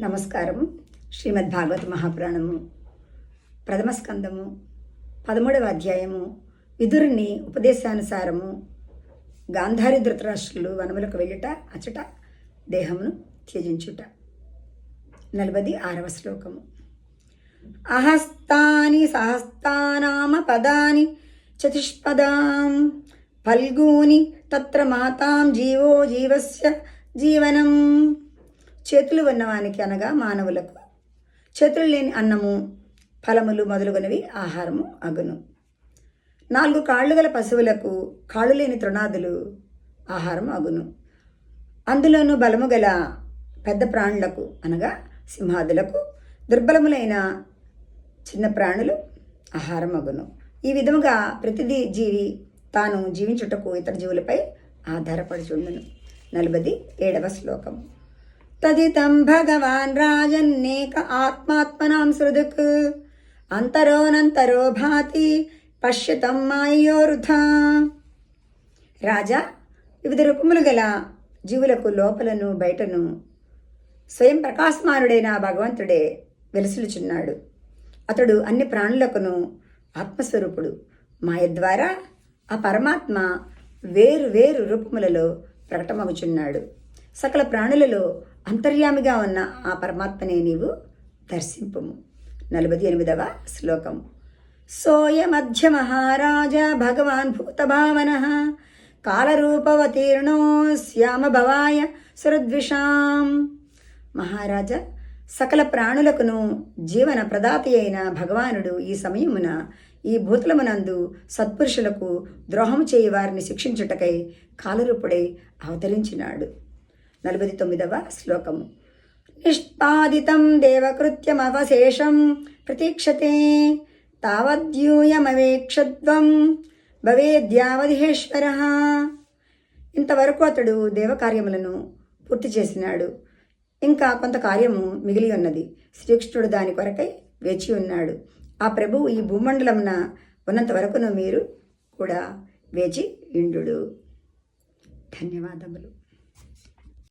నమస్కారం. శ్రీమద్ భాగవత మహాపురాణము ప్రథమ స్కందము 13వ అధ్యాయము. విదురుని ఉపదేశానుసారము గాంధారి ధృతరాష్ట్రులు వనములకు వెళ్ళుట, అచట దేహమును త్యజించుట. 46వ శ్లోకము. అహస్తాని సహస్తానామ పదాని చతుష్పదాం ఫల్గూని తత్ర మాతాం జీవో జీవస్య జీవనం. చేతులు ఉన్నవానికి అనగా మానవులకు, చేతులు లేని అన్నము, ఫలములు మొదలుగునవి ఆహారము అగును. 4 కాళ్ళు గల పశువులకు కాళ్ళు లేని తృణాదులు ఆహారం అగును. అందులోనూ బలము గల పెద్ద ప్రాణులకు అనగా సింహాదులకు దుర్బలములైన చిన్న ప్రాణులు ఆహారం అగును. ఈ విధముగా ప్రతిదీ జీవి తాను జీవించుటకు ఇతర జీవులపై ఆధారపడుచుండును. 47వ శ్లోకం. తదితం భగవాన్ రాజన్నేక ఆత్మాత్మనాం సృదుక్ అంతరోనంతరో భాతి పశ్యతం మాయోరుధా. రాజా, వివిధ రూపములు గల జీవులకు లోపలను బయటను స్వయం ప్రకాశమానుడైన భగవంతుడే వెలసిల్చుచున్నాడు. అతడు అన్ని ప్రాణులకును ఆత్మస్వరూపుడు. మాయ ద్వారా ఆ పరమాత్మ వేరు వేరు రూపములలో ప్రకటమగుచున్నాడు. సకల ప్రాణులలో అంతర్యామిగా ఉన్న ఆ పరమాత్మనే నీవు దర్శింపుము. 48వ శ్లోకం. సోయమధ్య మహారాజ భగవాన్ భూతభావన కాలరూపవతీర్ణో శ్యామ భవాయ సురద్విషాం. మహారాజా, సకల ప్రాణులకును జీవన ప్రదాతి అయిన భగవానుడు ఈ సమయమున ఈ భూతలమునందు సత్పురుషులకు ద్రోహము చేయి వారిని శిక్షించుటకై కాలరూపుడై అవతరించినాడు. 49వ శ్లోకము. నిష్పాదితం దేవకృత్యమవశేషం ప్రతీక్షతే తావద్యూయమవేక్షద్వం భవేద్యావధిహేశ్వర. ఇంతవరకు అతడు దేవకార్యములను పూర్తి చేసినాడు. ఇంకా కొంత కార్యము మిగిలి ఉన్నది. శ్రీకృష్ణుడు దాని కొరకై వేచి ఉన్నాడు. ఆ ప్రభువు ఈ భూమండలమున ఉన్నంత వరకును మీరు కూడా వేచి ఇండు. ధన్యవాదములు.